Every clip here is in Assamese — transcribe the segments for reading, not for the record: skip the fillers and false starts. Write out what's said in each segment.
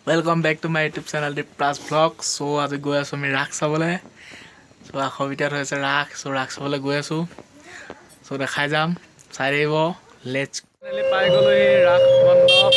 Welcome back to my YouTube channel The Plus Vlog. So আজি গৈ আছো আমি ৰাস চাবলৈ। So আখৰ ভিতৰত হৈছে ৰাস। So ৰাস চাবলৈ গৈ আছো। So দেখাই যাম, চাই আহিব। লেটস পাই গ'লো এই ৰাস মণ্ডপ।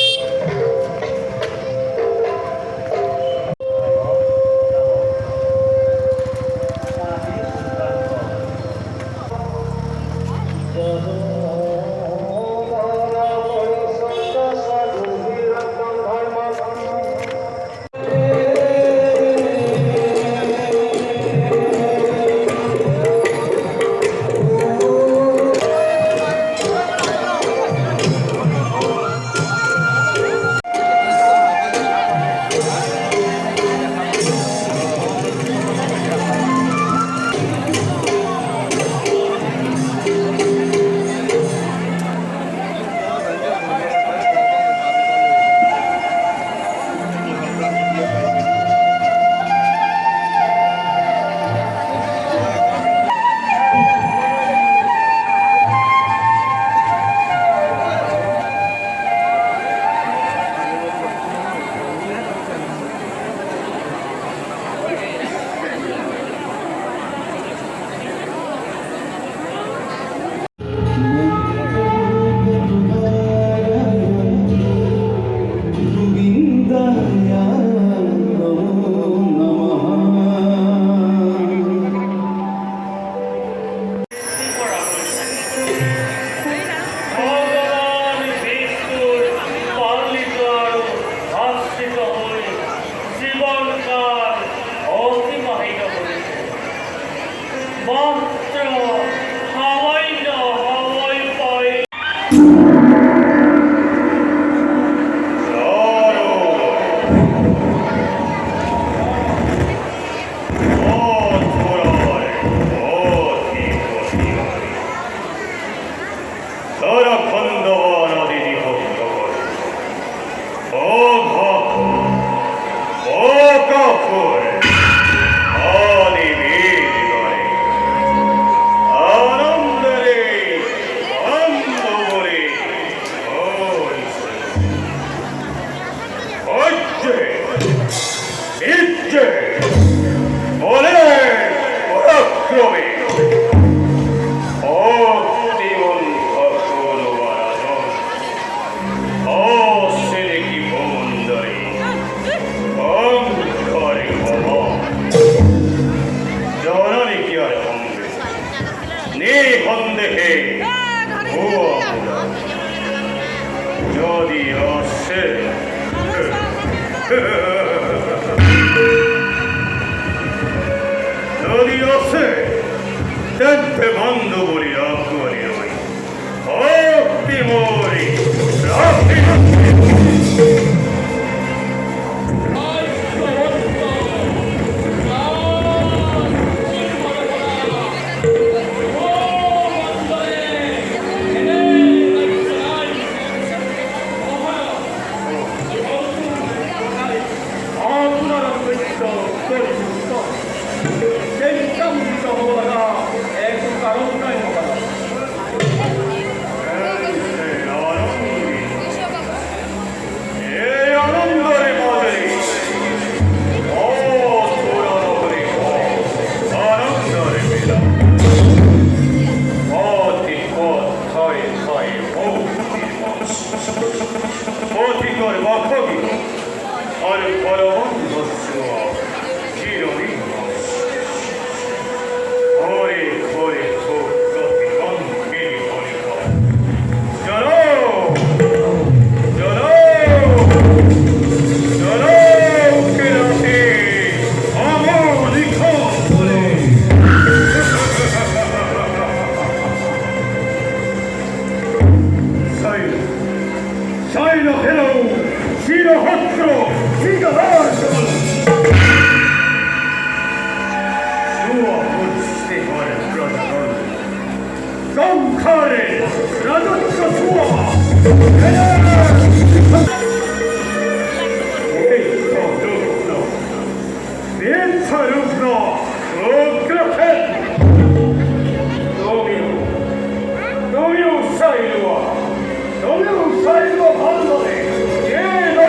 Don't you say no holiday. Yeah, no,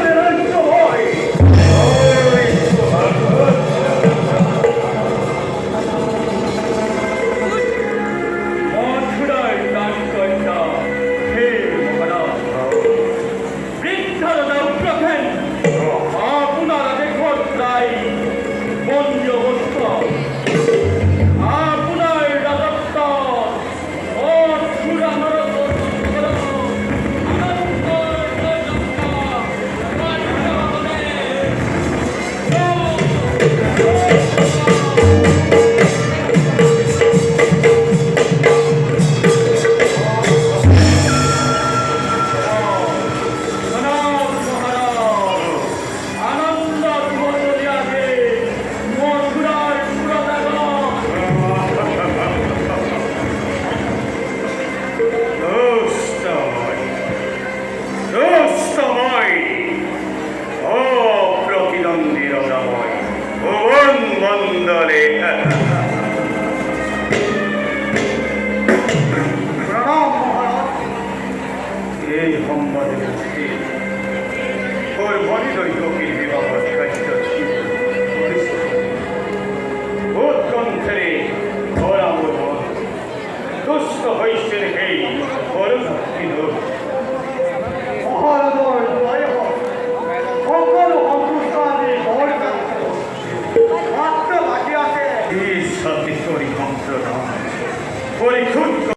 সম্মানের স্থির ওর মনিদই গভীর বিবাহ কার্য ছিল উৎকণ্ঠে ওরা মোর মন দুষ্ট হইছেন হেই ওর ভক্তিন মহারাজর জয় হোক সকল অন্তঃসারে মোর মাত্র লাগিয়াছে এই সত্যি তোরি মন্ত্রণা পরিক্ষুত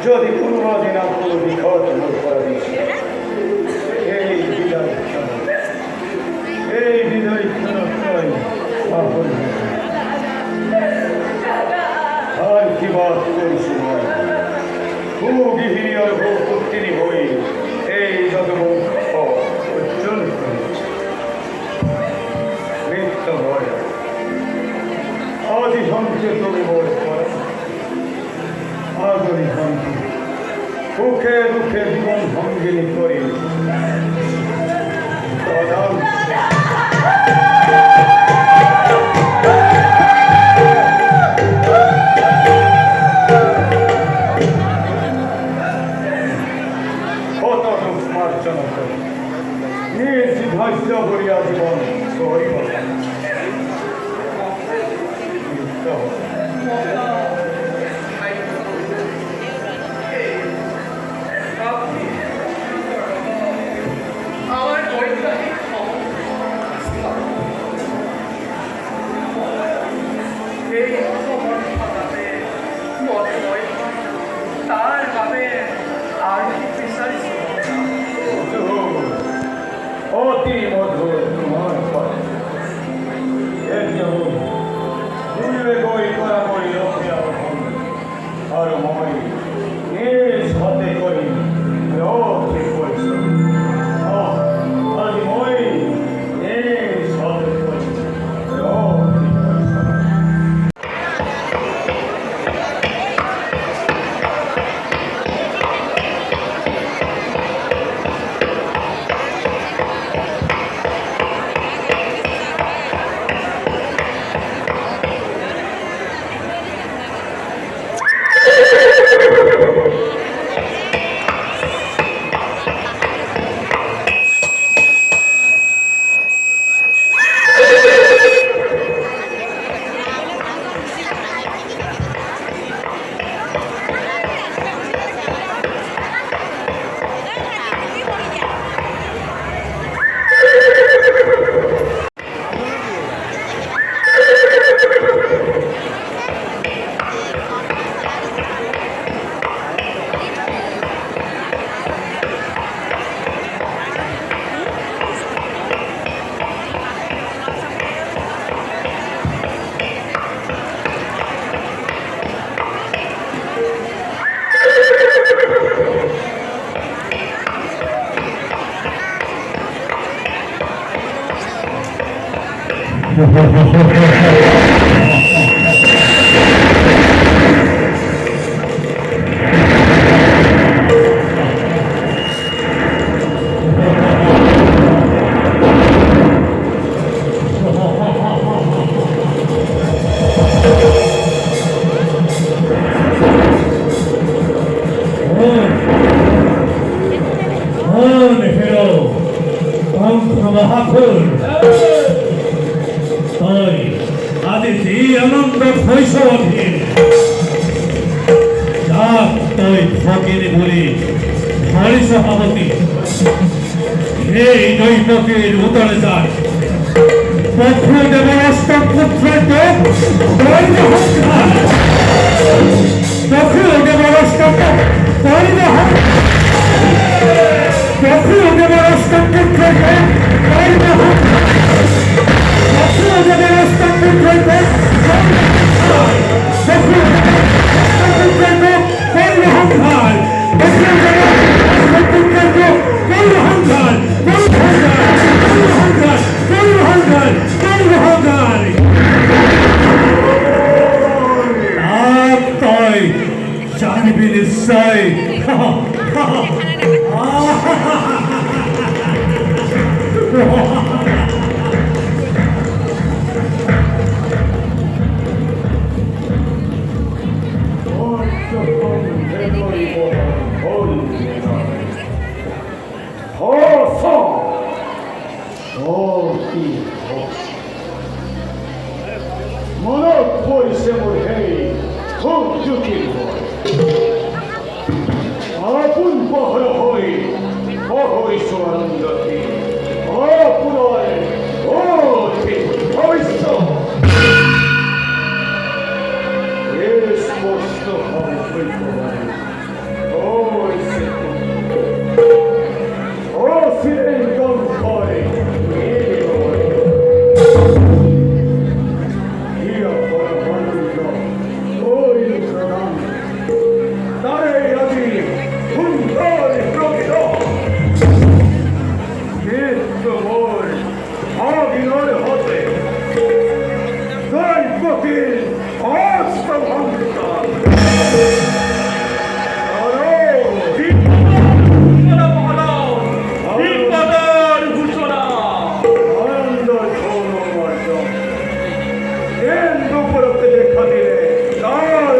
যদি পূর্বদিন কোনো বিখত মোর করা দিয়েছে এই বিদায় আর কি বাদ করিস ভূগিহীন আর ভূপুত্রিনী হই এই জগমুখ উজ্জ্বল করেছে মৃত্যু ভয় আদি সন্তে তুমি মোর করা আদরি সন্তি সুখে দুঃখে জীবন ভঙ্গিনী করি মার্জনা করি নিজ ধৈর্য করিয়া জীবন করিব অতি মধুর তোমার পরে ভুলবে বই করা বই আর মই নিজ হাতে করি ঠিক পরিশ্রম আজ মই নিজ হাতে করি ঠিক পরিশ্রম সভাপতি এই নৈপথের উত্তরে যায় দেবের অষ্টম পুত্রের দেবের অষ্টম দেবের অষ্টম পুত্রের দেবের অষ্টম পুত্রের Go, পরিশ্রমের হেই খুব জটিল হয় আপন পহর হই অহৈষ আনন্দতে অপুরয় অতি ভবিষ্য এর স্পষ্ট হবে বৈকবারে ওই সে ও সিলেন গম করে হিয়া পরা বন্ধ ওই প্রধান তারে আদি সুন্দর প্রকৃত মোর অবিনর হতে দৈবতীর অস্তভঙ্গিতা আনন্দ সৌরমর্য কেন্দ্র উপলব্ধি দেখা দিলে তার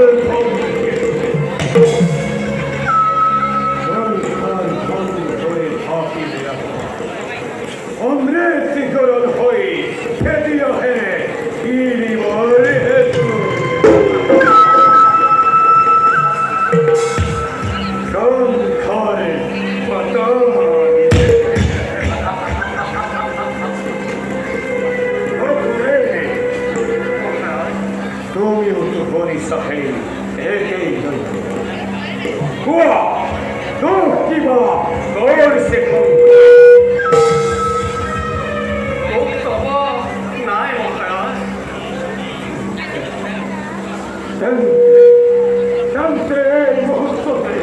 অমৃতি গরল হই খেদিও হে ইনি মরে হেতু সংখ্যারে তুমিও তো বলি সাহে একেই কুয়া তো কিবা তোর সে শান্তি এই মুহূর্তে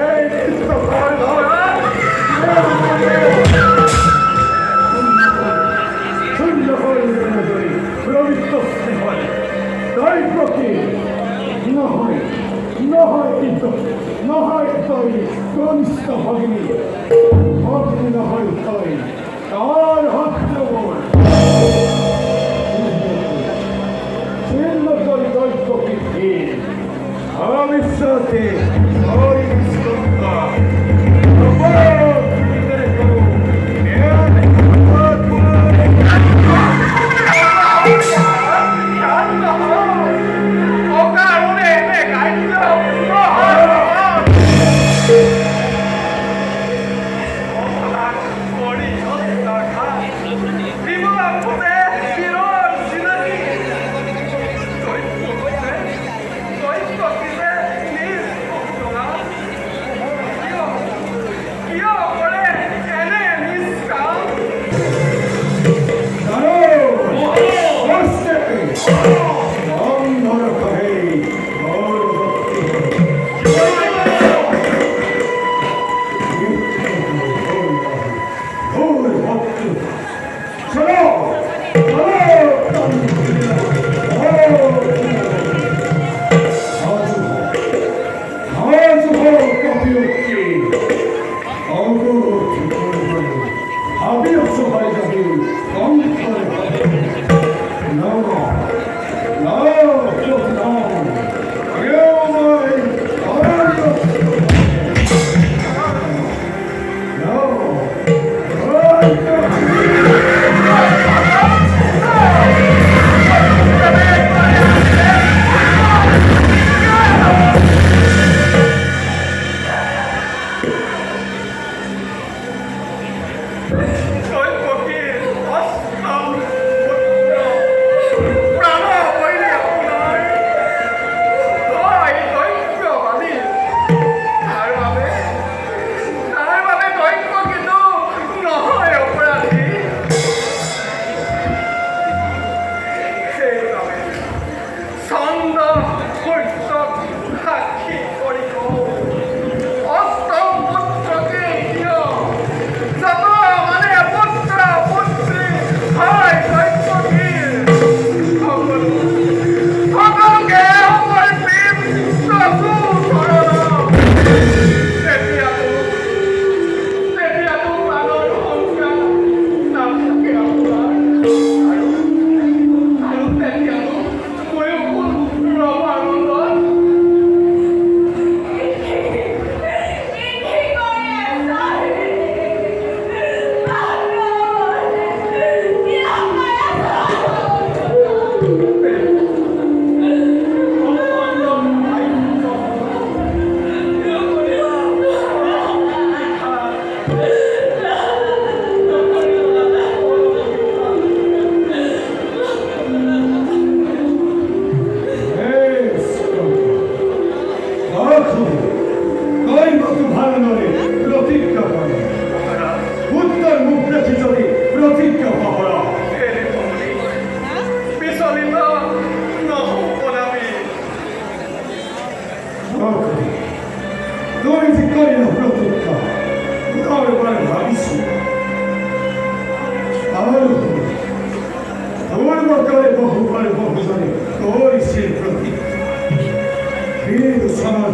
এই চিত্তকর শূন্য হয়ে ধরি প্রবৃত্ত হয় তাই প্রতি নহয় কিন্তু নহয় তৈ কনিষ্ঠ ভগিনী ভগিনী নহয় তৈ তার হত্য অবিশ্বাসে Yo!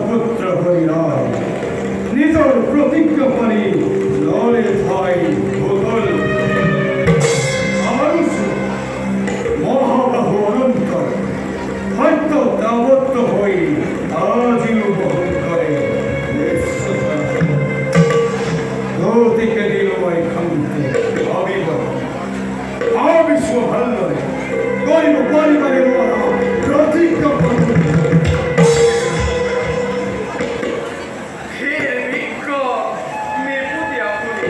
পুত্র হরিরায় নিজর প্রতিজ্ঞা পানি লড়ে ভাই ভূগোল মানুষ মহাবাহু অনন্তর হয়ত দাবত্ত হই আজীব বহন করে গতিকে দিল ওই খামতে অবিবর অবিশ্ব ভাল নয় গরিব পরিবারের ওরা প্রতিজ্ঞা পানি হে বিজ্ঞ মেপুতি আপনি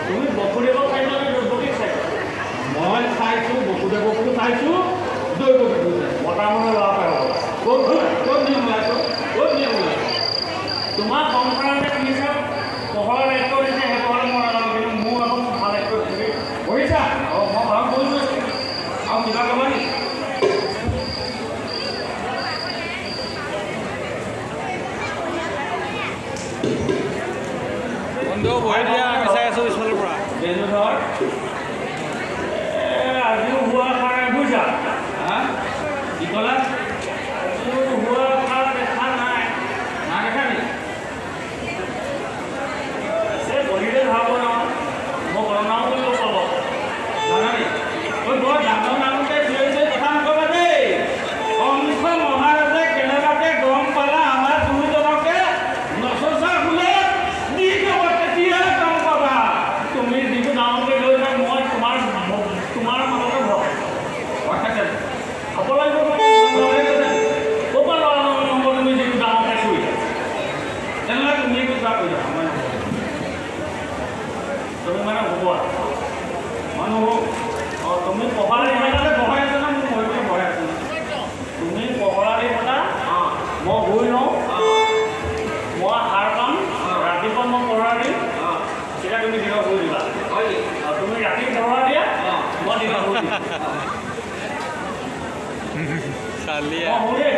তুমি বসুদেৱক চাইছা নে দৈৱকীক চাইছা? মই চাইছোঁ বসুদেৱকো চাইছোঁ, দৈৱকীকো চাইছোঁ। মতা মানুহ ল'ৰা পাই হ'ব। ক'ত নিয়ম ওলাইছোঁ? ক'ত নিয়ম ওলাইছোঁ? তোমাৰ সংসাৰতে শুনিছা পহৰা দায়িত্ব দিছে, সেই পহৰা মই নাজানো, কিন্তু মোৰ আকৌ ভাল দায়িত্ব দিছে। কৰিছা? অঁ, মই ভাল কৰিছোঁ। আৰু কিবা ক'বা নেকি? বন্ধু ভয় দিয়া, আমি চাই আছোঁ পিছফালৰ পৰা। বেনু ধৰ আজিও হোৱা কাৰণে বুজিছা? হা কি ক'লা? আজিও হোৱা কাৰণ দেখা নাই। নাই দেখা নেকি? বহিলে ভাল নহয়, মই গণনাও কৰিব পাব জানা নি? ঐ বৰ ডাঙৰ ডাঙৰকৈ চিঞৰিছে কথা নকবা দেই। কংস মহাৰাজে কেনেবাকৈ গম পালা আমাৰ দুয়োজনকে নচচা ফুলত দি দিব, তেতিয়াহে গম পাবা। তুমি যিটো ডাঙৰকৈ লৈছা, মই তোমাৰ মাজতে ভয় থাকে খাব লাগিব। ক'ৰ পৰা ল'ৰা নম্বৰ তুমি যিটো ডাঙৰকৈ কৰিছা? তেনেহ'লে তুমি কিবা কৰিছা? তুমি মানে হ'ব মানুহ অঁ, তুমি পহৰা দি পেলালে বহাই আছে না? মোক মই বহাই আছো। তুমি পহৰা দি পেলা, মই গৈ লওঁ, মই সাৰ পাম, ৰাতিপুৱা মই পহৰা দিম, তেতিয়া তুমি দিনত শুই দিবা। তুমি ৰাতি পহৰা দিয়া, মই দিনত শুই দিম। চালি মই শুই দেই।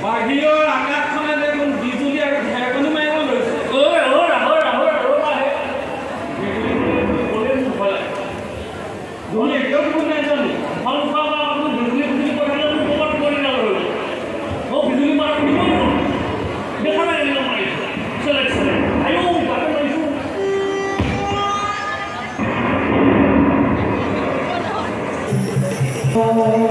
বাহিৰৰ আকাশখনে দেখোন বিজুলী আৰু ঢেৰেকনি মাৰিব লৈছে। Oh,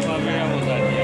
Família Mozadia.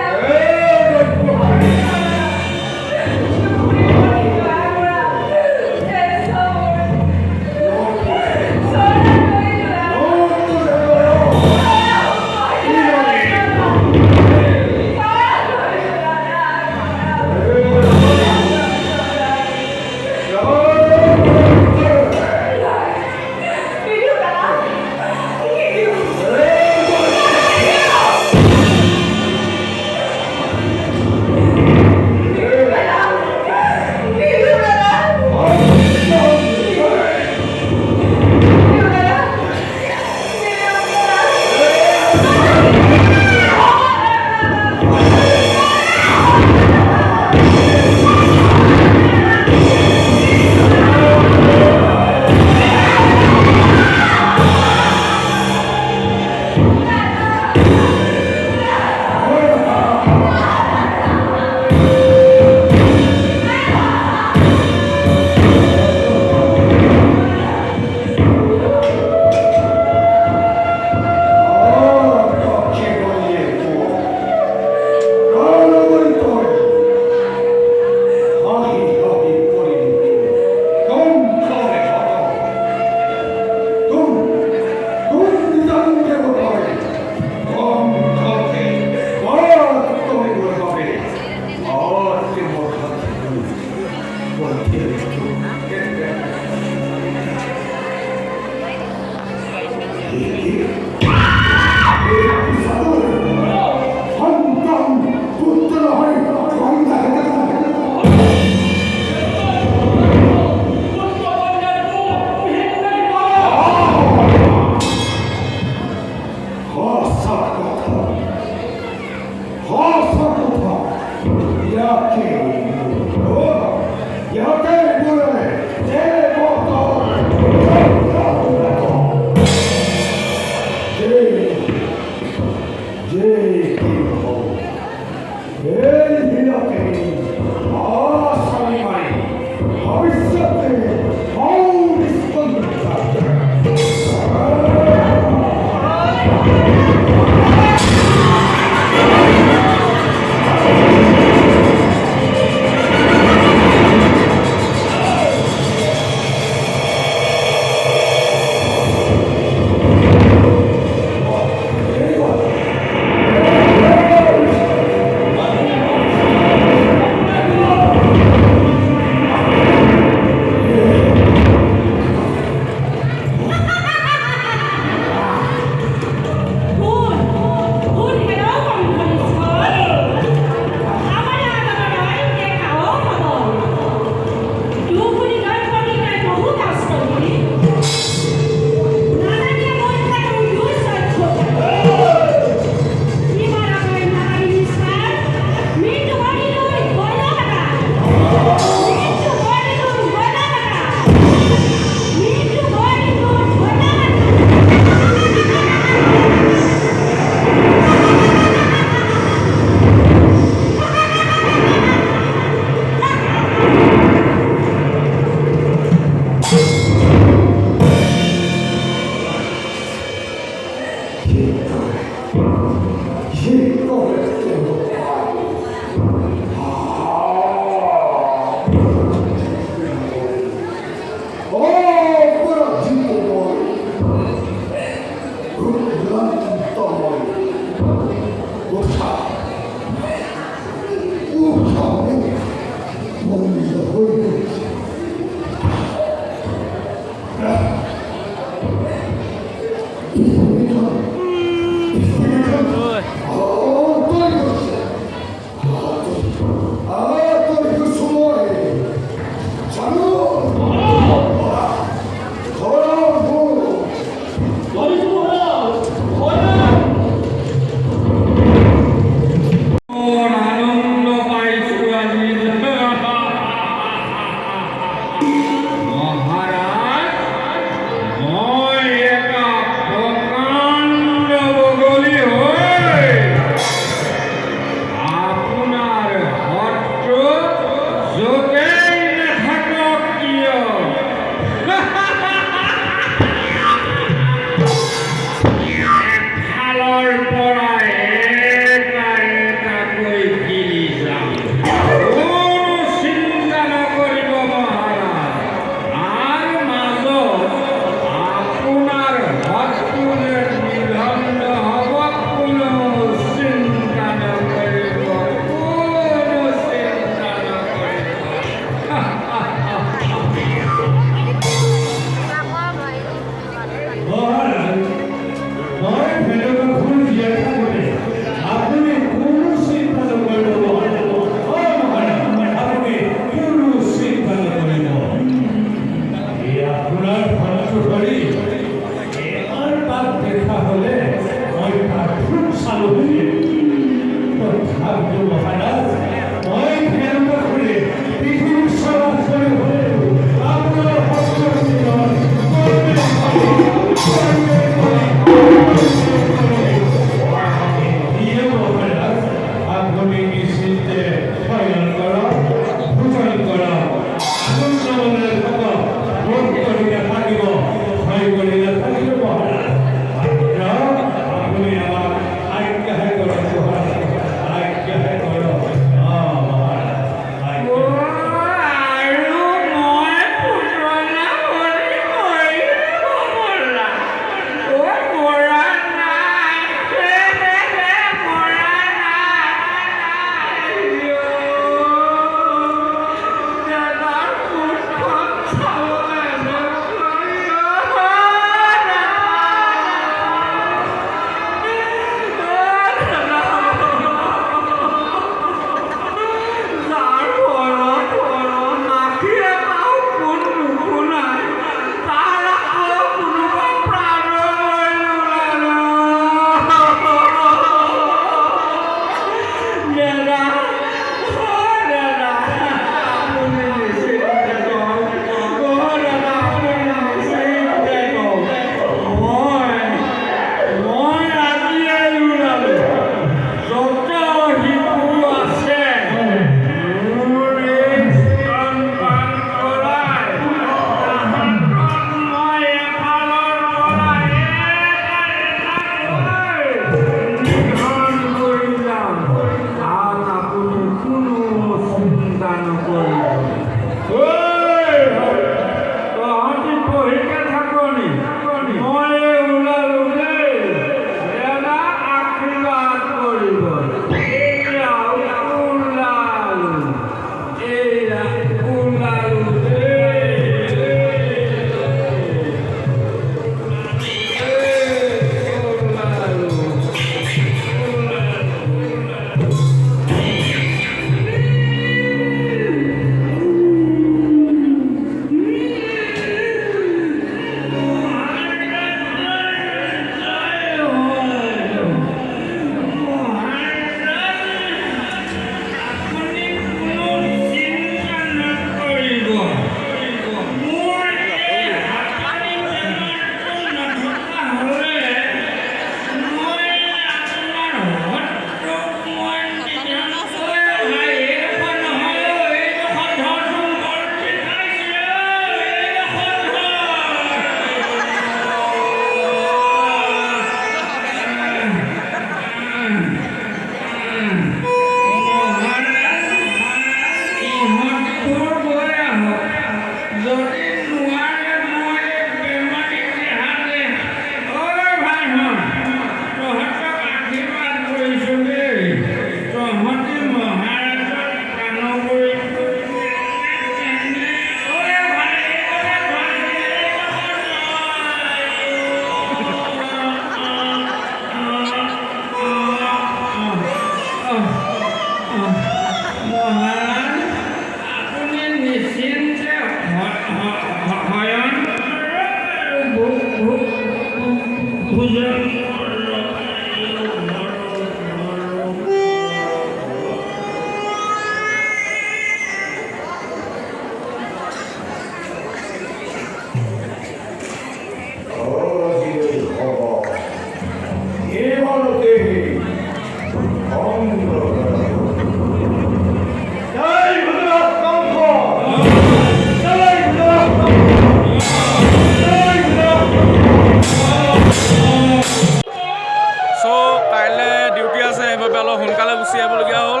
চ' কাইলৈ ডিউটি আছে সেইবাবে অলপ সোনকালে গুচি আহিবলগীয়া হ'ল।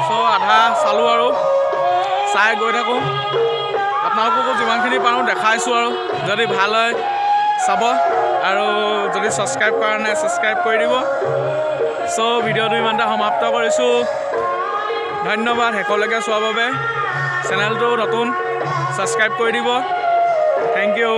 চ' আধা চালোঁ আৰু চাই গৈ থাকোঁ। আপোনালোককো যিমানখিনি পাৰোঁ দেখাইছোঁ আৰু যদি ভাল হয় চাব আৰু যদি ছাবস্ক্ৰাইব কৰা নাই ছাবস্ক্ৰাইব কৰি দিব। চ' ভিডিঅ'টো ইমানতে সমাপ্ত কৰিছোঁ। ধন্যবাদ শেষলৈকে চোৱাৰ বাবে। চেনেলটো নতুন ছাবস্ক্ৰাইব কৰি দিব। Thank U.